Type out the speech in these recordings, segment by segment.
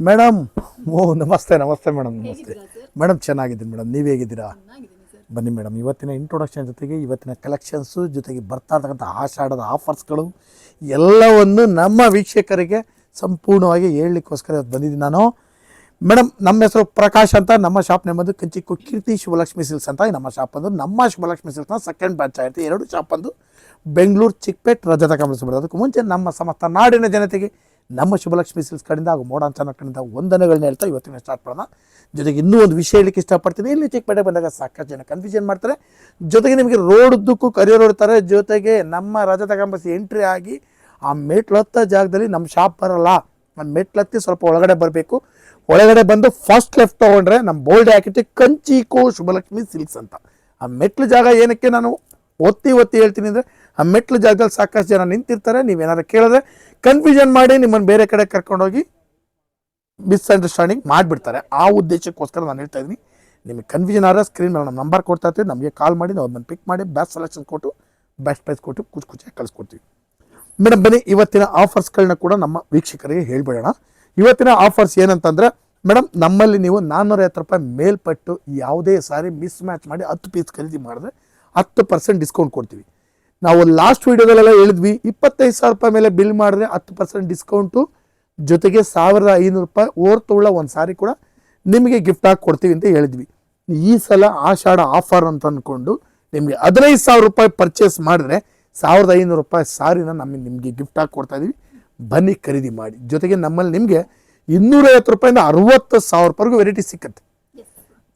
Madam ನಮಸ್ತೆ madam ನಮಸ್ತೆ madam ಚೆನ್ನಾಗಿದ್ದೀನಿ ಮೇಡಮ್, ನೀವು ಹೇಗಿದ್ದೀರಾ? ಬನ್ನಿ ಮೇಡಮ್, ಇವತ್ತಿನ ಇಂಟ್ರೊಡಕ್ಷನ್ ಜೊತೆಗೆ ಇವತ್ತಿನ ಕಲೆಕ್ಷನ್ಸು ಜೊತೆಗೆ ಬರ್ತಾ ಇರ್ತಕ್ಕಂಥ ಆಷಾಢದ ಆಫರ್ಸ್ಗಳು ಎಲ್ಲವನ್ನು ನಮ್ಮ ವೀಕ್ಷಕರಿಗೆ ಸಂಪೂರ್ಣವಾಗಿ ಹೇಳಲಿಕ್ಕೋಸ್ಕರ ಬಂದಿದ್ದೀನಿ ನಾನು. ಮೇಡಮ್, ನಮ್ಮ ಹೆಸರು ಪ್ರಕಾಶ್ ಅಂತ. ನಮ್ಮ ಶಾಪ್ ನೇಮ್ ಬಂದು ಕಂಚಿಕು ಕೀರ್ತಿ ಶಿವಲಕ್ಷ್ಮಿ ಸಿಲ್ಕ್ಸ್ ಅಂತ. ನಮ್ಮ ಶಾಪ್ ಬಂದು ನಮ್ಮ ಶಿವಲಕ್ಷ್ಮಿ ಸಿಲ್ಕ್ಸ್ನ ಸೆಕೆಂಡ್ ಬ್ರಾಂಚ್ ಆಗಿರುತ್ತೆ. ಎರಡು ಶಾಪ್ ಬಂದು ಬೆಂಗಳೂರು, ಚಿಕ್ಕಪೇಟ್, ರಜತ ಕಾಂಪ್ಲೆಕ್ಸ್. ಅದಕ್ಕೂ ಮುಂಚೆ ನಮ್ಮ ಸಮಸ್ತ ನಾಡಿನ ಜನತೆಗೆ ನಮ್ಮ ಶಿವಲಕ್ಷ್ಮಿ ಸಿಲ್ಕ್ಸ್ ಕಡೆಯಿಂದ ಹಾಗೂ ಮೋಡನ್ ಚಾನಲ್ ಕಡೆಯಿಂದ ವಂದನೆಗಳನ್ನ ಹೇಳ್ತಾ ಇವತ್ತಿನ ಸ್ಟಾರ್ಟ್ ಮಾಡೋಣ. ಜೊತೆಗೆ ಇನ್ನೂ ಒಂದು ವಿಷಯ ಹೇಳಲಿಕ್ಕೆ ಇಷ್ಟಪಡ್ತೀನಿ. ಇಲ್ಲಿ ಚಿಕ್ಕಪೇಟೆ ಬಂದಾಗ ಸಾಕಷ್ಟು ಜನ ಕನ್ಫ್ಯೂಷನ್ ಮಾಡ್ತಾರೆ. ಜೊತೆಗೆ ನಿಮಗೆ ರೋಡ್ ಉದ್ದಕ್ಕೂ ಕರಿಯೋರು ಇರ್ತಾರೆ. ಜೊತೆಗೆ ನಮ್ಮ ರಜತ ಕಾಂಪ್ಲೆಕ್ಸ್ ಎಂಟ್ರಿ ಆಗಿ ಆ ಮೆಟ್ಲತ್ತ ಜಾಗದಲ್ಲಿ ನಮ್ಮ ಶಾಪ್ ಬರಲ್ಲ. ಆ ಮೆಟ್ಲತ್ತಿ ಸ್ವಲ್ಪ ಒಳಗಡೆ ಬರಬೇಕು. ಒಳಗಡೆ ಬಂದು ಫಸ್ಟ್ ಲೆಫ್ಟ್ ತೊಗೊಂಡ್ರೆ ನಮ್ಮ ಬೋಲ್ಡ್ ಹಾಕಿಟ್ಟು ಕಂಚಿಕೋ ಶಿವಲಕ್ಷ್ಮಿ ಸಿಲ್ಕ್ಸ್ ಅಂತ. ಆ ಮೆಟ್ಲು ಜಾಗ ಏನಕ್ಕೆ ನಾನು ಒತ್ತಿ ಹೇಳ್ತೀನಿ ಅಂದರೆ, ಆ ಮೆಟ್ಲು ಜಾಗದಲ್ಲಿ ಸಾಕಷ್ಟು ಜನ ನಿಂತಿರ್ತಾರೆ. ನೀವೇನಾದ್ರು ಕೇಳಿದ್ರೆ ಕನ್ಫ್ಯೂಷನ್ ಮಾಡಿ ನಿಮ್ಮನ್ನು ಬೇರೆ ಕಡೆ ಕರ್ಕೊಂಡೋಗಿ ಮಿಸ್ಅಂಡರ್ಸ್ಟ್ಯಾಂಡಿಂಗ್ ಮಾಡಿಬಿಡ್ತಾರೆ. ಆ ಉದ್ದೇಶಕ್ಕೋಸ್ಕರ ನಾನು ಹೇಳ್ತಾ ಇದ್ದೀನಿ. ನಿಮಗೆ ಕನ್ಫ್ಯೂಷನ್ ಆದರೆ ಸ್ಕ್ರೀನ್ ಮೇಲೆ ನಮ್ಮ ನಂಬರ್ ಕೊಡ್ತಾ ಇರ್ತೀವಿ. ನಮಗೆ ಕಾಲ್ ಮಾಡಿ ನಾವು ಅದನ್ನು ಪಿಕ್ ಮಾಡಿ ಬೆಸ್ಟ್ ಸೆಲೆಕ್ಷನ್ ಕೊಟ್ಟು ಬೆಸ್ಟ್ ಪ್ರೈಸ್ ಕೊಟ್ಟು ಖುಷಿಯಾಗಿ ಕಳಿಸ್ಕೊಡ್ತೀವಿ. ಮೇಡಮ್ ಬನ್ನಿ, ಇವತ್ತಿನ ಆಫರ್ಸ್ಗಳನ್ನ ಕೂಡ ನಮ್ಮ ವೀಕ್ಷಕರಿಗೆ ಹೇಳ್ಬಿಡೋಣ. ಇವತ್ತಿನ ಆಫರ್ಸ್ ಏನಂತಂದರೆ ಮೇಡಮ್, ನಮ್ಮಲ್ಲಿ ನೀವು 450 ರೂಪಾಯಿ ಮೇಲ್ಪಟ್ಟು ಯಾವುದೇ ಸಾರಿ ಮಿಸ್ ಮ್ಯಾಚ್ ಮಾಡಿ 10 ಪೀಸ್ ಖರೀದಿ ಮಾಡಿದ್ರೆ 10% ಡಿಸ್ಕೌಂಟ್ ಕೊಡ್ತೀವಿ. ನಾವು ಲಾಸ್ಟ್ ವೀಡಿಯೋದಲ್ಲೆಲ್ಲ ಹೇಳಿದ್ವಿ 25,000 ರೂಪಾಯಿ ಮೇಲೆ ಬಿಲ್ ಮಾಡಿದ್ರೆ 10% ಡಿಸ್ಕೌಂಟು, ಜೊತೆಗೆ 1,500 ರೂಪಾಯಿ ಓರ್ತುಳ್ಳ ಒಂದು ಸಾರಿ ಕೂಡ ನಿಮಗೆ ಗಿಫ್ಟ್ ಆಗಿ ಕೊಡ್ತೀವಿ ಅಂತ ಹೇಳಿದ್ವಿ. ಈ ಸಲ ಆಷಾಢ ಆಫರ್ ಅಂತ ಅಂದ್ಕೊಂಡು ನಿಮಗೆ 15,000 ರೂಪಾಯಿ ಪರ್ಚೇಸ್ ಮಾಡಿದ್ರೆ 1,500 ರೂಪಾಯಿ ಸಾರಿನ ನಿಮಗೆ ಗಿಫ್ಟ್ ಆಗಿ ಕೊಡ್ತಾ ಇದೀವಿ. ಬನ್ನಿ ಖರೀದಿ ಮಾಡಿ. ಜೊತೆಗೆ ನಮ್ಮಲ್ಲಿ ನಿಮಗೆ 250 ರೂಪಾಯಿಂದ 60,000 ರೂಪಾಯಿಗೂ ವೆರೈಟಿ ಸಿಕ್ಕತ್ತೆ.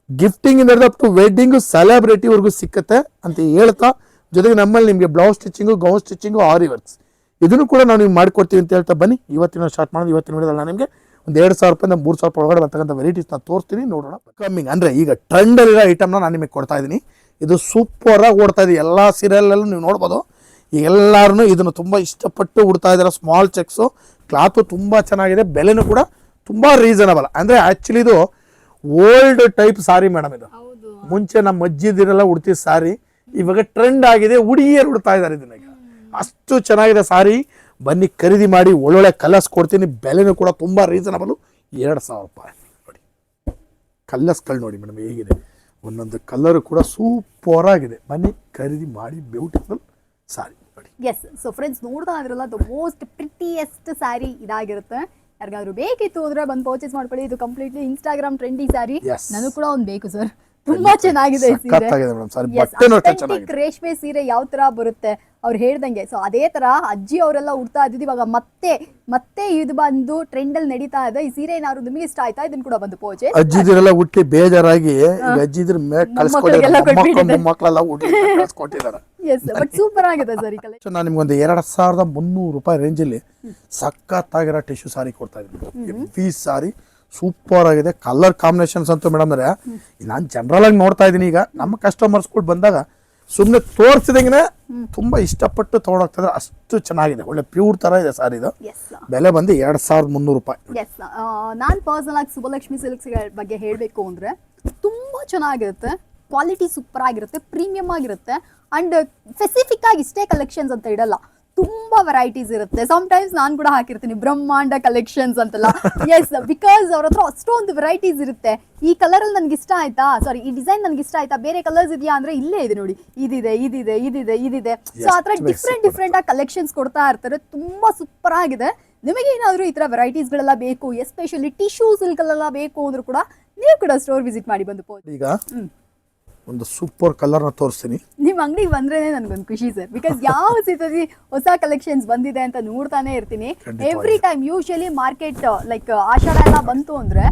ಗಿಫ್ಟಿಂಗ್ ಇಂದ ಅಪ್ ಟು ವೆಡ್ಡಿಂಗು, ಸೆಲೆಬ್ರಿಟಿವರೆಗೂ ಸಿಕ್ಕತ್ತೆ ಅಂತ ಹೇಳ್ತಾ, ಜೊತೆಗೆ ನಮ್ಮಲ್ಲಿ ನಿಮಗೆ ಬ್ಲೌಸ್ ಸ್ಟಿಚಿಂಗು, ಗೌನ್ ಸ್ಟಿಚಿಂಗು, ಆರಿ ವರ್ಕ್ಸ್ ಇದನ್ನು ಕೂಡ ನಾವು ನೀವು ಮಾಡಿಕೊಡ್ತೀವಿ ಅಂತ ಹೇಳ್ತಾ ಬನ್ನಿ ಇವತ್ತಿನ ಸ್ಟಾರ್ಟ್ ಮಾಡೋದು. ಇವತ್ತಿನ ವಿಡಿಯೋದಲ್ಲಿ ನಾನು ನಿಮಗೆ ಒಂದು 2,000 ರೂಪಾಯಿಂದ 3,000 ರೂಪಾಯಿ ಒಳಗಡೆ ಬರ್ತಕ್ಕಂಥ ವೆರೈಟೀಸ್ನ ತೋರಿಸ್ತೀನಿ, ನೋಡೋಣ. ಕಮ್ಮಿಂಗ್ ಅಂದರೆ ಈಗ ಟ್ರೆಂಡಲ್ಲಿರೋ ಐಟಮ್ನ ನಾನು ನಿಮಗೆ ಕೊಡ್ತಾ ಇದ್ದೀನಿ. ಇದು ಸೂಪರಾಗಿ ಓಡ್ತಾ ಇದೆ. ಎಲ್ಲ ಸೀರಿಯಲ್ಲಲ್ಲೂ ನೀವು ನೋಡ್ಬೋದು. ಎಲ್ಲರೂ ಇದನ್ನು ತುಂಬ ಇಷ್ಟಪಟ್ಟು ಉಡ್ತಾ ಇದ್ದಾರೆ. ಸ್ಮಾಲ್ ಚೆಕ್ಸು, ಕ್ಲಾತು ತುಂಬ ಚೆನ್ನಾಗಿದೆ, ಬೆಲೆನೂ ಕೂಡ ತುಂಬ ರೀಸನಬಲ್. ಅಂದರೆ ಆ್ಯಕ್ಚುಲಿ ಇದು ಓಲ್ಡ್ ಟೈಪ್ ಸಾರಿ ಮೇಡಮ್. ಇದು ಮುಂಚೆ ನಮ್ಮ ಅಜ್ಜಿದಿರೆಲ್ಲ ಉಡ್ತಿದ್ದ ಸಾರಿ ಇವಾಗ ಟ್ರೆಂಡ್ ಆಗಿದೆ. ಹುಡುಗಿಯರು ಉಡ್ತಾ ಇದ್ದಾರೆ ಇದನ್ನ. ಅಷ್ಟು ಚೆನ್ನಾಗಿದೆ ಸಾರಿ. ಬನ್ನಿ ಖರೀದಿ ಮಾಡಿ. ಒಳ್ಳೊಳ್ಳೆ ಕಲರ್ಸ್ ಕೊಡ್ತೀನಿ. ಬೆಲೆನೂ ಕೂಡ ತುಂಬ ರೀಸನಬಲು. 2,000 ರೂಪಾಯಿ ನೋಡಿ. ಕಲರ್ಸ್ಗಳು ನೋಡಿ ಮೇಡಮ್ ಹೇಗಿದೆ. ಒಂದೊಂದು ಕಲರು ಕೂಡ ಸೂಪರ್ ಆಗಿದೆ. ಬನ್ನಿ ಖರೀದಿ ಮಾಡಿ. ಬ್ಯೂಟಿಫುಲ್ ಸಾರಿ ನೋಡಿ. ಎಸ್, ಸೊ ಫ್ರೆಂಡ್ಸ್ ನೋಡ್ತಾ ಇದ್ರಲ್ಲ, ದ ಮೋಸ್ಟ್ ಪ್ರಿಟಿಯೆಸ್ಟ್ ಸ್ಯಾರಿ ಇದಾಗಿರುತ್ತೆ. ಯಾರಿಗಾದ್ರು ಬೇಕಿತ್ತು ಅಂದ್ರೆ ಬಂದು ಪರ್ಚೇಸ್ ಮಾಡ್ಕೊಳ್ಳಿ. ಇದು ಕಂಪ್ಲೀಟ್ಲಿ ಇನ್ಸ್ಟಾಗ್ರಾಮ್ ಟ್ರೆಂಡಿ ಸ್ಯಾರಿ. ನನಗೂ ಕೂಡ ಒಂದು ಬೇಕು ಸರ್. ತುಂಬಾ ಚೆನ್ನಾಗಿದೆ ರೇಷ್ಮೆ ಸೀರೆ. ಯಾವ ತರ ಬರುತ್ತೆ ಅವ್ರು ಹೇಳ್ದಂಗೆ, ಸೊ ಅದೇ ತರ ಅಜ್ಜಿ ಅವರೆಲ್ಲ ಉಡ್ತಾ ಇದ್ದಿದ್ದು. ಇವಾಗ ಮತ್ತೆ ಇದು ಬಂದು ಟ್ರೆಂಡ್ ಅಲ್ಲಿ ನಡೀತಾ ಇದೆ. ಈ ಸೀರೆ ಏನಾದ್ರು ನಿಮಗೆ ಇಷ್ಟ ಆಯ್ತಾ? ಇದನ್ನ ಕೂಡ ಬಂದು ಪರ್ಚೇಸ್. ಅಜ್ಜಿದಿರೆಲ್ಲ ಹುಟ್ಟಿ ಬೇಜಾರಾಗಿ ಅಜ್ಜಿದ್ರ ಸೂಪರ್ ಆಗಿದೆ ಸರ್ ಈ ಕಲೆಕ್ಷನ್. ನಾನು ನಿಮ್ಗೊಂದು 2,300 ರೂಪಾಯಿ ರೇಂಜಲ್ಲಿ ಸಖತ್ತಾಗಿರೋ ಟಿಶ್ಯೂ ಸಾರಿ ಕೊಡ್ತಾ ಇದ್ದೀನಿ. ಹೆವಿ ಸಾರಿ, ಸೂಪರ್ ಆಗಿದೆ. ಕಲರ್ ಕಾಂಬಿನೇಷನ್ಸ್ ಅಂತೂ ಮೇಡಮ್ ಅಂದ್ರೆ ನಾನು ಜನರಲ್ ಆಗಿ ನೋಡ್ತಾ ಇದ್ದೀನಿ. ಈಗ ನಮ್ಮ ಕಸ್ಟಮರ್ಸ್ಗಳು ಬಂದಾಗ ಸುಮ್ಮನೆ ತೋರಿಸಿದಂಗೆ ತುಂಬಾ ಇಷ್ಟಪಟ್ಟು ತಗೊಂಡೋಗ್ತಿದ್ರೆ ಅಷ್ಟು ಚೆನ್ನಾಗಿದೆ. ಒಳ್ಳೆ ಪ್ಯೂರ್ ತರ ಇದೆ ಸಾರಿ. ಇದು ಬೆಲೆ ಬಂದು 2,300 ರೂಪಾಯಿ. ನಾನು ಪರ್ಸನಲ್ ಆಗಿ ಸುಬ್ಬಲಕ್ಷ್ಮಿ ಸಿಲ್ಕ್ಸ್ ಬಗ್ಗೆ ಹೇಳಬೇಕು ಅಂದ್ರೆ ತುಂಬಾ ಚೆನ್ನಾಗಿರುತ್ತೆ. ಕ್ವಾಲಿಟಿ ಸೂಪರ್ ಆಗಿರುತ್ತೆ, ಪ್ರೀಮಿಯಂ ಆಗಿರುತ್ತೆ. ಅಂಡ್ ಸ್ಪೆಸಿಫಿಕ್ ಆಗಿ ಇಷ್ಟೇ ಕಲೆಕ್ಷನ್ಸ್ ಅಂತ ಇಡಲ್ಲ, ತುಂಬಾ ವೆರೈಟೀಸ್ ಇರುತ್ತೆ. ಟೈಮ್ಸ್ ನಾನು ಕೂಡ ಹಾಕಿರ್ತೀನಿ ಬ್ರಹ್ಮಾಂಡ ಕಲೆಕ್ಷನ್ಸ್ ಅಂತೆಲ್ಲ. ಎಸ್, ಬಿಕಾಸ್ ಅವ್ರ ಹತ್ರ ಅಷ್ಟೊಂದು ವೆರೈಟೀಸ್ ಇರುತ್ತೆ. ಈ ಕಲರ್ ಅಲ್ಲಿ ನನ್ಗೆ ಇಷ್ಟ ಆಯ್ತಾ, ಸಾರಿ ಈ ಡಿಸೈನ್ ನನ್ಗೆ ಇಷ್ಟ ಆಯ್ತಾ, ಬೇರೆ ಕಲರ್ಸ್ ಇದೆಯಾ ಅಂದ್ರೆ ಇಲ್ಲೇ ಇದೆ ನೋಡಿ, ಇದಿದೆ. ಸೊ ಆತರ ಡಿಫ್ರೆಂಟ್ ಆಗಿ ಕಲೆಕ್ಷನ್ಸ್ ಕೊಡ್ತಾ ಇರ್ತಾರೆ. ತುಂಬಾ ಸೂಪರ್ ಆಗಿದೆ. ನಿಮಗೆ ಏನಾದ್ರು ಈ ತರ ವೆರೈಟೀಸ್ ಗಳೆಲ್ಲ ಬೇಕು, ಎಸ್ಪೆಷಲಿ ಟಿಶ್ಯೂ ಸಿಲ್ಕ್ ಎಲ್ಲ ಬೇಕು ಅಂದ್ರೂ ಕೂಡ ನೀವು ಕೂಡ ಸ್ಟೋರ್ ವಿಸಿಟ್ ಮಾಡಿ ಬಂದು. ಈಗ ಒಂದು ಸೂಪರ್ ಕಲರ್ ನ ತೋರಿಸ್ತೀನಿ. ನಿಮ್ ಅಂಗಡಿಗೆ ಬಂದ್ರೇನೆ ನನ್ಗೊಂದು ಖುಷಿ ಸರ್. ಬಿಕಾಸ್ ಯಾವ ಸತಿ ಹೊಸ ಕಲೆಕ್ಷನ್ಸ್ ಬಂದಿದೆ ಅಂತ ನೋಡ್ತಾನೆ ಇರ್ತೀನಿ every time. Usually market like Ashada ಎಲ್ಲ ಬಂತು ಅಂದ್ರೆ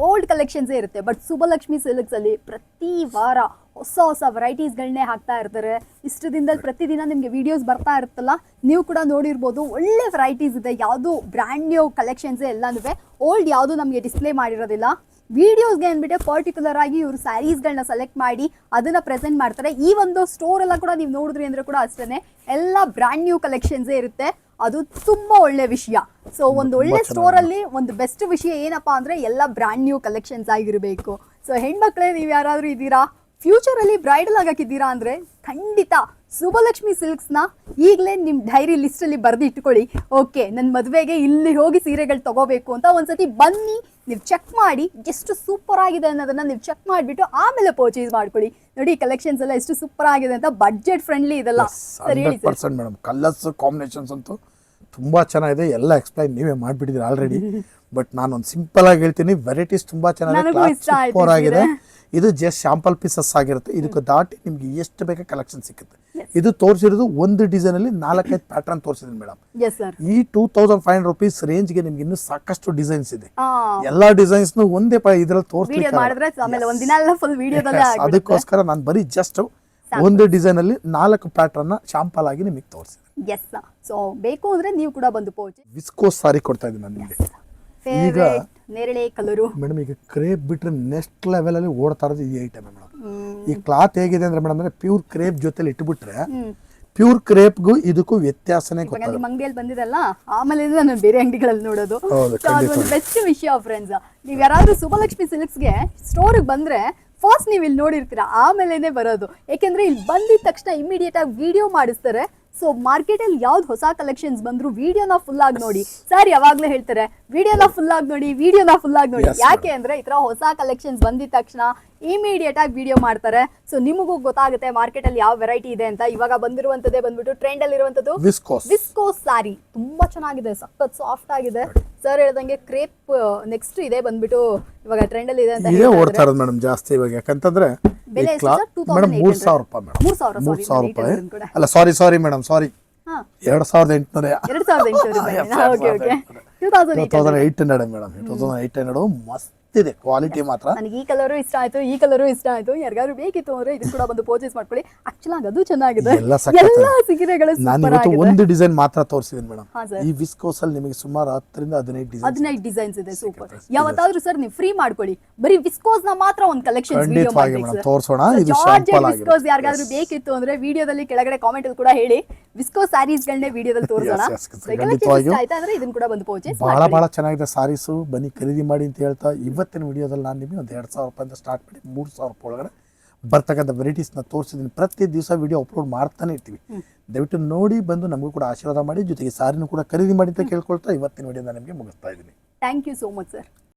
ಓಲ್ಡ್ ಕಲೆಕ್ಷನ್ಸ್ ಇರುತ್ತೆ. ಬಟ್ ಸುಬ್ಬಲಕ್ಷ್ಮಿ ಸಿಲ್ಕ್ಸ್ ಅಲ್ಲಿ ಪ್ರತಿ ವಾರ ಹೊಸ ವೆರೈಟೀಸ್ಗಳನ್ನೇ ಹಾಕ್ತಾ ಇರ್ತಾರೆ. ಇಷ್ಟು ದಿನದಲ್ಲಿ ಪ್ರತಿದಿನ ನಿಮಗೆ ವಿಡಿಯೋಸ್ ಬರ್ತಾ ಇರುತ್ತಲ್ಲ, ನೀವು ಕೂಡ ನೋಡಿರ್ಬೋದು. ಒಳ್ಳೆ ವೆರೈಟೀಸ್ ಇದೆ. ಯಾವುದು ಬ್ರ್ಯಾಂಡ್ ನ್ಯೂ ಕಲೆಕ್ಷನ್ಸ್ ಎಲ್ಲಾನು ಓಲ್ಡ್ ಯಾವುದು ನಮಗೆ ಡಿಸ್ಪ್ಲೇ ಮಾಡಿರೋದಿಲ್ಲ. ವಿಡಿಯೋಸ್ಗೆ ಅಂದ್ಬಿಟ್ಟು ಪರ್ಟಿಕ್ಯುಲರ್ ಆಗಿ ಇವರು ಸ್ಯಾರೀಸ್ಗಳನ್ನ ಸೆಲೆಕ್ಟ್ ಮಾಡಿ ಅದನ್ನ ಪ್ರೆಸೆಂಟ್ ಮಾಡ್ತಾರೆ. ಈ ಒಂದು ಸ್ಟೋರ್ ಎಲ್ಲ ಕೂಡ ನೀವು ನೋಡಿದ್ರಿ ಅಂದ್ರೆ ಕೂಡ ಅಷ್ಟೇ ಎಲ್ಲ ಬ್ರ್ಯಾಂಡ್ ನ್ಯೂ ಕಲೆಕ್ಷನ್ಸ್ ಇರುತ್ತೆ. ಅದು ತುಂಬಾ ಒಳ್ಳೆ ವಿಷಯ. ಸೊ ಒಂದು ಒಳ್ಳೆ ಸ್ಟೋರ್ ಅಲ್ಲಿ ಒಂದು ಬೆಸ್ಟ್ ವಿಷಯ ಏನಪ್ಪಾ ಅಂದ್ರೆ ಎಲ್ಲ ಬ್ರ್ಯಾಂಡ್ ನ್ಯೂ ಕಲೆಕ್ಷನ್ಸ್ ಆಗಿರಬೇಕು. ಸೊ ಹೆಣ್ಮಕ್ಳೇ ನೀವು ಯಾರಾದ್ರೂ ಇದ್ದೀರಾ, ಫ್ಯೂಚರ್ ಅಲ್ಲಿ ಬ್ರೈಡಲ್ ಆಗಕ್ಕಿದ್ದೀರಾ ಅಂದ್ರೆ ಖಂಡಿತ ಸುಬ್ಬಲಕ್ಷ್ಮಿ ಸಿಲ್ಕ್ಸ್ನ ಈಗಲೇ ನಿಮ್ಮ ಡೈರಿ ಲಿಸ್ಟಲ್ಲಿ ಬರೆದು ಇಟ್ಕೊಳ್ಳಿ. ಓಕೆ, ನನ್ನ ಮದುವೆಗೆ ಇಲ್ಲಿ ಹೋಗಿ ಸೀರೆಗಳು ತಗೋಬೇಕು ಅಂತ ಒಂದ್ಸತಿ ಬನ್ನಿ, ನೀವು ಚೆಕ್ ಮಾಡಿ ಎಷ್ಟು ಸೂಪರ್ ಆಗಿದೆ ಅನ್ನೋದನ್ನ ನೀವು ಚೆಕ್ ಮಾಡಿಬಿಟ್ಟು ಆಮೇಲೆ ಪರ್ಚೇಸ್ ಮಾಡ್ಕೊಳ್ಳಿ. ನೋಡಿ ಕಲೆಕ್ಷನ್ಸ್ ಎಲ್ಲ ಎಷ್ಟು ಸೂಪರ್ ಆಗಿದೆ ಅಂತ, ಬಡ್ಜೆಟ್ ಫ್ರೆಂಡ್ಲಿ ಇದೆಲ್ಲ. ಸರಿ ಹೇಳಿ ಸರ್. 100% ಮೇಡಮ್. ಕಲರ್ಸ್ ಕಾಂಬಿನೇಷನ್ಸ್ ಅಂತೂ ತುಂಬ ಚೆನ್ನಾಗಿದೆ. ಎಲ್ಲ ಎಕ್ಸ್ಪ್ಲೈನ್ ನೀವೇ ಮಾಡಿಬಿಟ್ಟಿದ್ದೀರಿ ಆಲ್ರೆಡಿ. ಬಟ್ ನಾನೊಂದು ಸಿಂಪಲ್ ಆಗಿ ಹೇಳ್ತೀನಿ, ವೆರೈಟೀಸ್ ತುಂಬ ಚೆನ್ನಾಗಿದೆ, ನನಗೂ ಕ್ಲಾತ್ ಇಷ್ಟ ಆಯ್ತು ಸೂಪರ್ ಆಗಿದೆ. ಸೀರೆ. ಇದು ಜಸ್ಟ್ ಶಾಂಪಲ್ ಪೀಸಸ್ ಆಗಿರುತ್ತೆ. ಇದಕ್ಕೆ ದಾಟಿ ನಿಮ್ಗೆ ಎಷ್ಟು ಬೇಕಾ ಕಲೆಕ್ಷನ್ ಸಿಗುತ್ತೆ. ಇದು ತೋರಿಸಿರೋದು ಒಂದು ಡಿಸೈನ್ ಅಲ್ಲಿ 4-5 ಪ್ಯಾಟರ್ನ್ ತೋರಿಸಿದ್ದೀನಿ ಮೇಡಮ್. Yes sir. ಈ 2500 rupees ರೇಂಜ್ಗೆ ನಿಮ್ಗೆ ಇನ್ನೂ ಸಾಕಷ್ಟು ಡಿಸೈನ್ಸ್ ಇದೆ. ಎಲ್ಲಾ ಡಿಸೈನ್ಸ್ ಒಂದೇ ಇದ್ರಲ್ಲಿ ವಿಡಿಯೋ ಮಾಡಿದ್ರೆ ಆಮೇಲೆ ಒಂದಿನ ಎಲ್ಲ ಫುಲ್ ವಿಡಿಯೋದಲ್ಲೇ ಆಗ್ಬಿಡುತ್ತೆ. ಅದಕ್ಕೋಸ್ಕರ ನಾನು ಬರೀ ಜಸ್ಟ್ ಒಂದು ಡಿಸೈನ್ ಅಲ್ಲಿ 4 ಪ್ಯಾಟರ್ನ್ ಶಾಂಪಲ್ ಆಗಿ ನಿಮಗೆ ತೋರಿಸಿದೆ. ಎಸ್. ಸೊ ಬೇಕು ಅಂದ್ರೆ ನೀವು ಕೂಡ ಬಂದು ಪರ್ಚೇಸ್. ವಿಸ್ಕೋಸ್ ಸಾರಿ ಕೊಡ್ತಾ ಇದ್ದೀನಿ ನಾನು ನಿಮಗೆ. ಈಗ ನೇರಳೆ ಕಲರು ಮೇಡಮ್, ಈಗ ಕ್ರೇಪ್ ಬಿಟ್ರೆ ನೆಕ್ಸ್ಟ್ ಲೆವೆಲ್ ಅಲ್ಲಿ ಓಡ್ತಾ ಇರೋದು ಈ ಐಟಮ್ ಮೇಡಮ್. ಈ ಕ್ಲಾತ್ ಹೇಗಿದೆ ಅಂದ್ರೆ ಮೇಡಮ್, ಅಂದ್ರೆ ಪ್ಯೂರ್ ಕ್ರೇಪ್ ಜೊತೆಲಿ ಇಟ್ಬಿಟ್ರೆ ಪ್ಯೂರ್ ಕ್ರೇಪ್ಗೂ ಇದಕ್ಕೂ ವ್ಯತ್ಯಾಸನೇ ಗೊತ್ತಾಗುತ್ತೆ. ನಿಮ್ಮ ಅಂಗಡಿಯಲ್ಲಿ ಬಂದಿದಲ್ಲ, ಆಮೇಲೆ ನಾನು ಬೇರೆ ಅಂಗಡಿಗಳಲ್ಲಿ ನೋಡೋದು. ಅದೊಂದು ಬೆಸ್ಟ್ ವಿಷಯ ಫ್ರೆಂಡ್ಸ್. ನೀವು ಯಾರಾದ್ರೂ ಸುಬ್ಬಲಕ್ಷ್ಮಿ ಸಿಲ್ಕ್ಸ್ಗೆ ಸ್ಟೋರ್ಗೆ ಬಂದ್ರೆ ಫಸ್ಟ್ ನೀವು ಇಲ್ಲಿ ನೋಡಿರ್ತೀರಾ, ಆಮೇಲೆನೆ ಬರೋದು. ಯಾಕೆಂದ್ರೆ ಇಲ್ಲಿ ಬಂದಿದ ತಕ್ಷಣ ಇಮಿಡಿಯೇಟ್ ಆಗಿ ವಿಡಿಯೋ ಮಾಡಿಸ್ತಾರೆ. ಸೊ ಮಾರ್ಕೆಟ್ ಅಲ್ಲಿ ಯಾವ್ದು ಹೊಸ ಕಲೆಕ್ಷನ್ಸ್ ಬಂದ್ರು ವಿಡಿಯೋನ ಫುಲ್ ಆಗಿ ನೋಡಿ. ಸರ್ ಯಾವಾಗ್ಲೂ ಹೇಳ್ತಾರೆ ವಿಡಿಯೋನ ಫುಲ್ ಆಗಿ ನೋಡಿ, ವಿಡಿಯೋನ ಫುಲ್ ಆಗಿ ನೋಡಿ. ಯಾಕೆ ಅಂದ್ರೆ ಈ ತರ ಹೊಸ ಕಲೆಕ್ಷನ್ಸ್ ಬಂದಿದ ತಕ್ಷಣ ಇಮಿಡಿಯೇಟ್ ಆಗಿ ವಿಡಿಯೋ ಮಾಡ್ತಾರೆ. ಸೊ ನಿಮಗೂ ಗೊತ್ತಾಗುತ್ತೆ ಮಾರ್ಕೆಟ್ ಅಲ್ಲಿ ಯಾವ ವೆರೈಟಿ ಇದೆ ಅಂತ. ಇವಾಗ ಬಂದಿರುವಂತದ್ದೇ ಬಂದ್ಬಿಟ್ಟು ಟ್ರೆಂಡ್ ಅಲ್ಲಿ ಇರುವಂತದ್ದು ವಿಸ್ಕೋಸ್ ಸಾರಿ. ತುಂಬಾ ಚೆನ್ನಾಗಿದೆ, ಸಖತ್ ಸಾಫ್ಟ್ ಆಗಿದೆ. ಸರ್ ಹೇಳ್ದಂಗೆ ಕ್ರೇಪ್ ನೆಕ್ಸ್ಟ್ ಇದೆ ಬಂದ್ಬಿಟ್ಟು ಇವಾಗ ಟ್ರೆಂಡ್ ಅಲ್ಲಿ ಇದೆ ಅಂತ ಇದೇ ಓಡ್ತಾ ಇರೋದು ಮೇಡಮ್ ಜಾಸ್ತಿ ಇವಾಗ. ಯಾಕಂತಂದ್ರೆ ಬೆಲೆ ಎಷ್ಟು ಸರ್? ಮೇಡಮ್ 3000 ರೂಪಾಯಿ ಮೇಡಮ್. 3000 ರೂಪಾಯಿ ಅಲ್ಲ, ಸಾರಿ ಮೇಡಮ್, ಸಾರಿ 2800. 2800 ರೂಪಾಯಿ. Okay okay. 2800 ಮೇಡಮ್. 2800 ಮಸ್ತ್ ಇದೆ ಕ್ವಾಲಿಟಿ ಮಾತ್ರ. ನನಗೆ ಈ ಕಲರು ಇಷ್ಟ ಆಯ್ತು, ಈ ಕಲರು ಇಷ್ಟ ಆಯ್ತು. ಯಾರಿಗಾದ್ರು ಬೇಕಿತ್ತು ಅಂದ್ರೆ ಇದನ್ನ ಕೂಡ ಬಂದು ಪರ್ಚೇಸ್ ಮಾಡ್ಕೊಳ್ಳಿ. ಆಕ್ಚುಲಿ ಅದು ಚೆನ್ನಾಗಿದೆ. ಎಲ್ಲ ಸೀರೆಗಳು ನಾನು ಇವತ್ತು ಒಂದು ಡಿಸೈನ್ ಮಾತ್ರ ತೋರಿಸಿದ್ದೀನಿ ಮೇಡಮ್. ಹಾ ಸರ್. ಈ ವಿಸ್ಕೋಸ್ ಅಲ್ಲಿ ನಿಮಗೆ ಸುಮಾರು 10 ರಿಂದ 15 ಡಿಸೈನ್ಸ್ ಇದೆ. ಸೂಪರ್. ಯಾವತ್ತಾದ್ರೂ ಸರ್ ನೀವು ಫ್ರೀ ಮಾಡ್ಕೊಳ್ಳಿ, ಬರೀ ವಿಸ್ಕೋಸ್ ನ ಮಾತ್ರ ಒಂದು ಕಲೆಕ್ಷನ್ ವಿಡಿಯೋ ಮಾಡಿ ತೋರಿಸೋಣ. ಇದು ಶಾಂಪಲ್ ಆಗಿದೆ. ವಿಸ್ಕೋಸ್ ಯಾರಿಗಾದ್ರೂ ಬೇಕಿತ್ತು ಅಂದ್ರೆ ವಿಡಿಯೋದಲ್ಲಿ ಕೆಳಗಡೆ ಕಾಮೆಂಟ್ ಅಲ್ಲಿ ಕೂಡ ಹೇಳಿ, ವಿಸ್ಕೋಸ್ ಸ್ಯಾರೀಸ್ ಗಳನ್ನೇ ವಿಡಿಯೋದಲ್ಲಿ ತೋರಿಸೋಣ. ಅಂದ್ರೆ ಇದನ್ನ ಕೂಡ ಬಂದು ಪರ್ಚೇಸ್ ಬಹಳ ಚೆನ್ನಾಗಿದೆ ಸಾರೀಸು. ಬನ್ನಿ ಖರೀದಿ ಮಾಡಿ ಅಂತ ಹೇಳ್ತಾ ಇವತ್ತಿನ ವಿಡಿಯೋದಲ್ಲಿ ನಾನು ನಿಮಗೆ ಒಂದು 2000 ರೂಪಾಯಿಂದ ಸ್ಟಾರ್ಟ್ ಮಾಡಿ 3000 ರೂಪಾಯಿ ಒಳಗಡೆ ಬರ್ತಕ್ಕಂಥ ವೆರೈಟೀಸ್ನ ತೋರಿಸಿದ್ದೀನಿ. ಪ್ರತಿ ದಿವಸ ವಿಡಿಯೋ ಅಪ್ಲೋಡ್ ಮಾಡ್ತಾನೆ ಇರ್ತೀವಿ. ದಯವಿಟ್ಟು ನೋಡಿ ಬಂದು ನಮಗೂ ಕೂಡ ಆಶೀರ್ವಾದ ಮಾಡಿ, ಜೊತೆಗೆ ಸಾರಿನೂ ಕೂಡ ಖರೀದಿ ಮಾಡಿ ಅಂತ ಕೇಳ್ಕೊಳ್ತಾ ಇವತ್ತಿನ ವಿಡಿಯೋನ ನಿಮಗೆ ಮುಗಿಸ್ತಾ ಇದ್ದೀನಿ. Thank you so much sir.